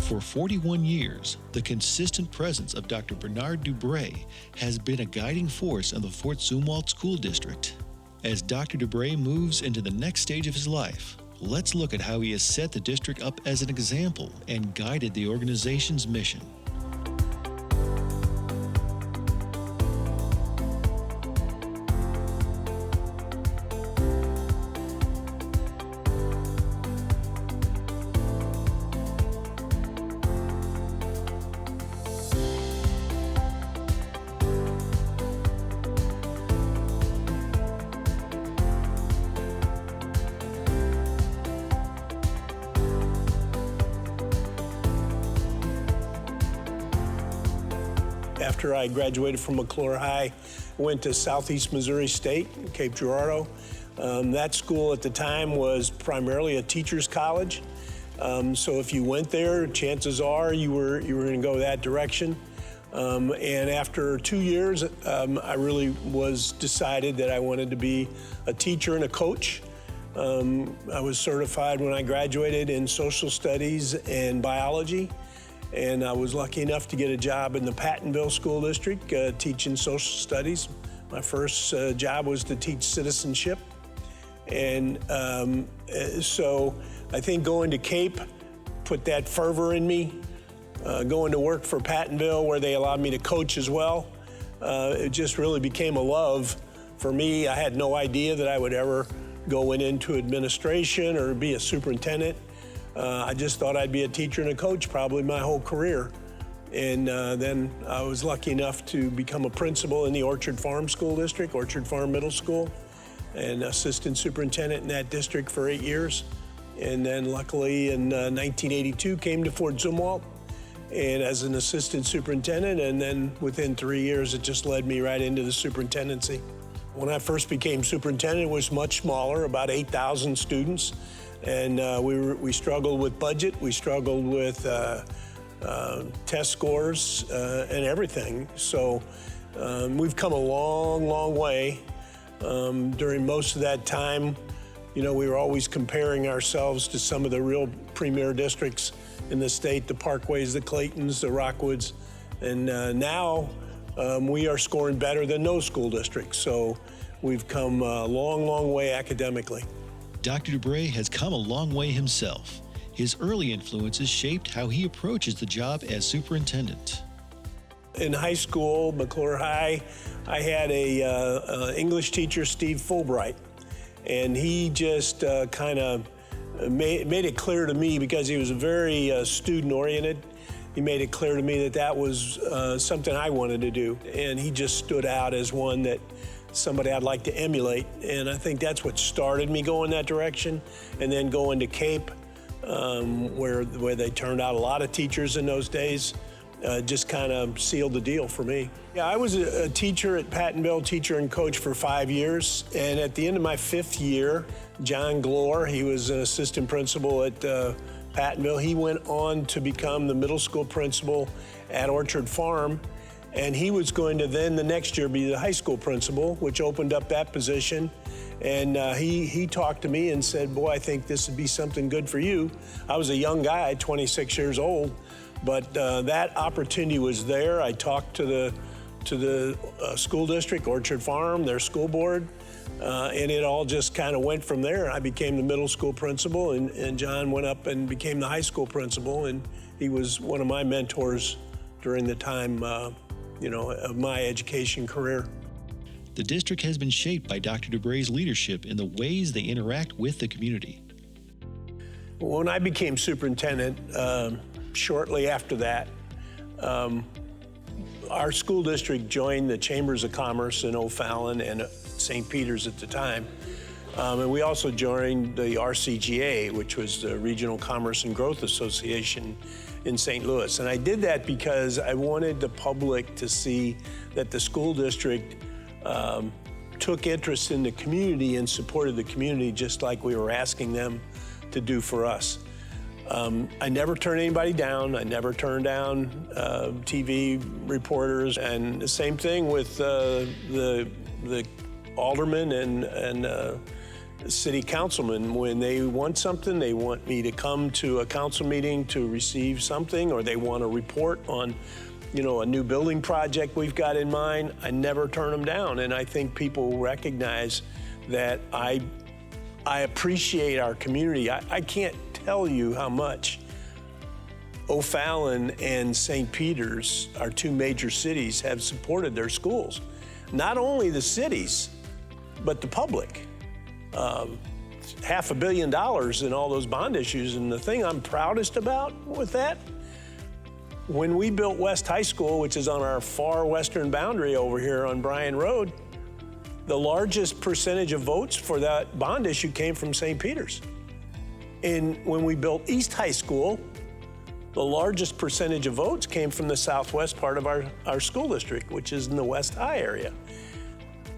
For 41 years, the consistent presence of Dr. Bernard DuBray has been a guiding force in the Fort Zumwalt School District. As Dr. DuBray moves into the next stage of his life, let's look at how he has set the district up as an example and guided the organization's mission. After I graduated from McClure High, I went to Southeast Missouri State, Cape Girardeau. That school at the time was primarily a teacher's college. So if you went there, chances are you were going to go that direction. And after 2 years, I really was decided that I wanted to be a teacher and a coach. I was certified when I graduated in social studies and biology. And I was lucky enough to get a job in the Pattonville School District teaching social studies. My first job was to teach citizenship. And so I think going to Cape put that fervor in me. Going to work for Pattonville, where they allowed me to coach as well, it just really became a love for me. I had no idea that I would ever go into administration or be a superintendent. I just thought I'd be a teacher and a coach probably my whole career. And then I was lucky enough to become a principal in the Orchard Farm School District, Orchard Farm Middle School, and assistant superintendent in that district for 8 years. And then luckily in 1982 came to Fort Zumwalt and as an assistant superintendent, and then within 3 years it just led me right into the superintendency. When I first became superintendent, it was much smaller, about 8,000 students. And we struggled with budget, we struggled with test scores and everything. So we've come a long, long way. During most of that time, we were always comparing ourselves to some of the real premier districts in the state, the Parkways, the Claytons, the Rockwoods. And now we are scoring better than those school districts. So we've come a long, long way academically. Dr. DuBray has come a long way himself. His early influences shaped how he approaches the job as superintendent. In high school, McClure High, I had a English teacher, Steve Fulbright, and he just kind of made it clear to me, because he was very student-oriented. He made it clear to me that that was something I wanted to do, and he just stood out as one that somebody I'd like to emulate. And I think that's what started me going that direction. And then going to Cape, where they turned out a lot of teachers in those days, just kind of sealed the deal for me. Yeah, I was a teacher at Pattonville, teacher and coach for 5 years. And at the end of my 5th year, John Glore, he was an assistant principal at Pattonville. He went on to become the middle school principal at Orchard Farm. And he was going to then the next year be the high school principal, which opened up that position. And he talked to me and said, boy, I think this would be something good for you. I was a young guy, 26 years old, but that opportunity was there. I talked to the school district, Orchard Farm, their school board, and it all just kind of went from there. I became the middle school principal, and John went up and became the high school principal, and he was one of my mentors during the time of my education career. The district has been shaped by Dr. DuBray's leadership in the ways they interact with the community. When I became superintendent, shortly after that, our school district joined the Chambers of Commerce in O'Fallon and St. Peter's at the time. And we also joined the RCGA, which was the Regional Commerce and Growth Association in St. Louis. And I did that because I wanted the public to see that the school district took interest in the community and supported the community just like we were asking them to do for us. I never turned anybody down. I never turned down TV reporters. And the same thing with the aldermen city councilmen. When they want something, they want me to come to a council meeting to receive something, or they want a report on, a new building project we've got in mind, I never turn them down. And I think people recognize that I appreciate our community. I can't tell you how much O'Fallon and St. Peter's, our two major cities, have supported their schools. Not only the cities, but the public. $500 million in all those bond issues. And the thing I'm proudest about with that, when we built West High School, which is on our far western boundary over here on Bryan Road, the largest percentage of votes for that bond issue came from St. Peter's. And when we built East High School, the largest percentage of votes came from the southwest part of our school district, which is in the West High area.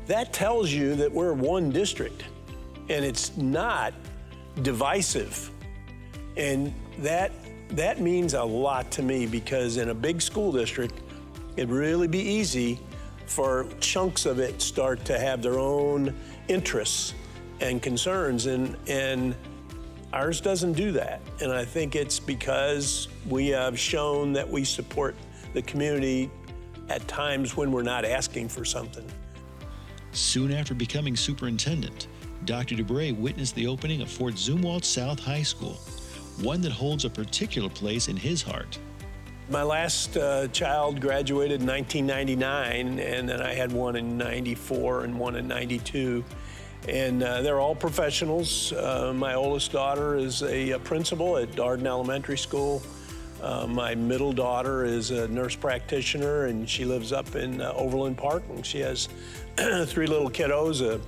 That tells you that we're one district, and it's not divisive. And that means a lot to me, because in a big school district, it'd really be easy for chunks of it start to have their own interests and concerns, and ours doesn't do that. And I think it's because we have shown that we support the community at times when we're not asking for something. Soon after becoming superintendent, Dr. DuBray witnessed the opening of Fort Zumwalt South High School, one that holds a particular place in his heart. My last child graduated in 1999, and then I had one in 94 and one in 92. And they're all professionals. My oldest daughter is a principal at Darden Elementary School. My middle daughter is a nurse practitioner, and she lives up in Overland Park, and she has 3 little kiddos.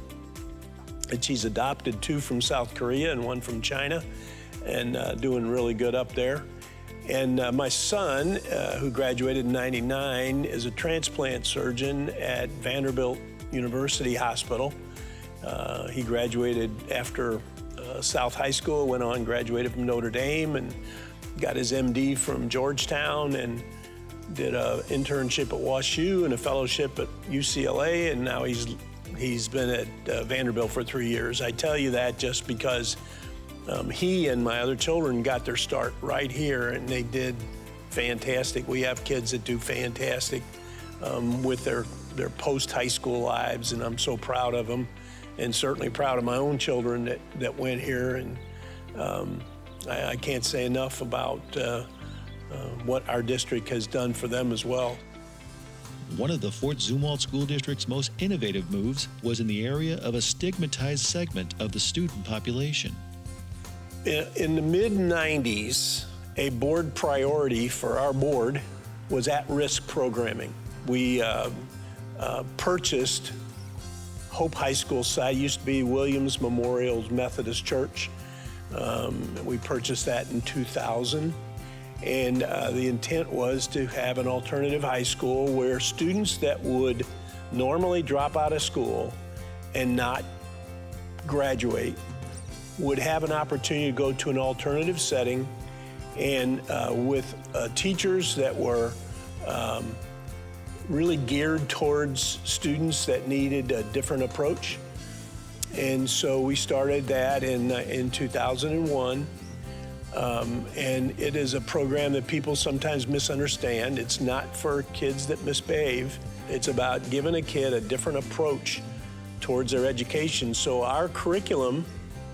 And she's adopted 2 from South Korea and 1 from China, and doing really good up there. And my son, who graduated in 99, is a transplant surgeon at Vanderbilt University Hospital. He graduated after South High School, went on, graduated from Notre Dame, and got his MD from Georgetown, and did an internship at WashU and a fellowship at UCLA, and now he's been at Vanderbilt for 3 years. I tell you that just because he and my other children got their start right here, and they did fantastic. We have kids that do fantastic with their post-high school lives, and I'm so proud of them, and certainly proud of my own children that went here. And I can't say enough about what our district has done for them as well. One of the Fort Zumwalt School District's most innovative moves was in the area of a stigmatized segment of the student population. In the mid-90s, a board priority for our board was at-risk programming. We purchased Hope High School site, used to be Williams Memorial Methodist Church. We purchased that in 2000. And the intent was to have an alternative high school where students that would normally drop out of school and not graduate would have an opportunity to go to an alternative setting, and with teachers that were really geared towards students that needed a different approach. And so we started that in 2001. And it is a program that people sometimes misunderstand. It's not for kids that misbehave. It's about giving a kid a different approach towards their education. So our curriculum,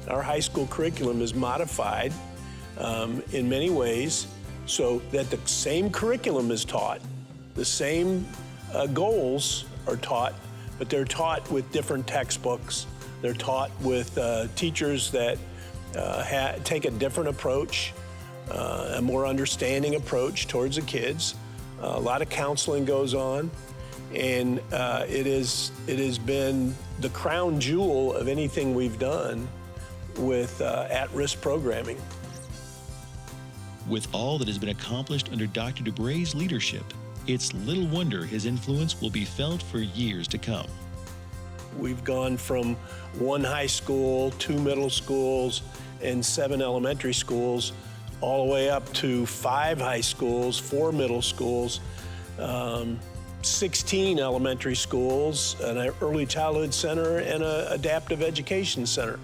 our high school curriculum, is modified in many ways so that the same curriculum is taught, the same goals are taught, but they're taught with different textbooks. They're taught with teachers that take a different approach, a more understanding approach towards the kids. A lot of counseling goes on, and it has been the crown jewel of anything we've done with at-risk programming. With all that has been accomplished under Dr. DuBray's leadership, it's little wonder his influence will be felt for years to come. We've gone from 1 high school, 2 middle schools, and 7 elementary schools, all the way up to 5 high schools, 4 middle schools, 16 elementary schools, an early childhood center, and an adaptive education center.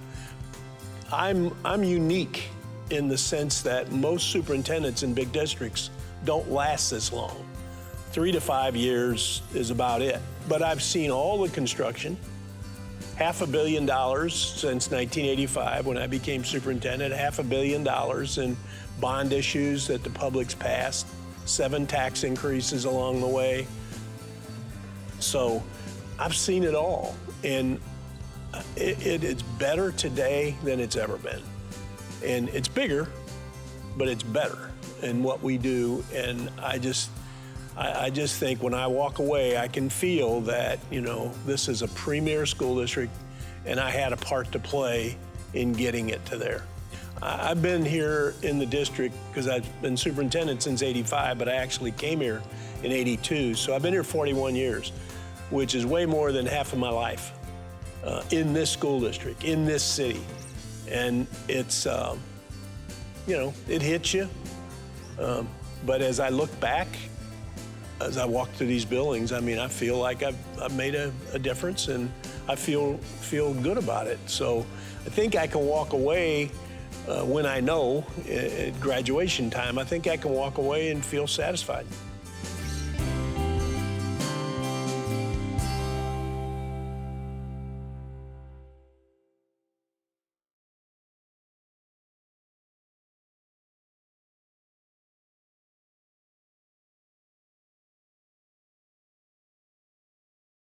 I'm unique in the sense that most superintendents in big districts don't last this long. 3 to 5 years is about it. But I've seen all the construction, $500 million since 1985 when I became superintendent, $500 million in bond issues that the public's passed, 7 tax increases along the way. So I've seen it all, and it's better today than it's ever been. And it's bigger, but it's better in what we do. And I just think when I walk away, I can feel that, you know, this is a premier school district, and I had a part to play in getting it to there. I've been here in the district because I've been superintendent since '85, but I actually came here in '82. So I've been here 41 years, which is way more than half of my life in this school district, in this city. And it's, you know, it hits you. But as I look back, as I walk through these buildings, I mean, I feel like I've made a difference, and I feel good about it. So I think I can walk away when I know at graduation time, I think I can walk away and feel satisfied.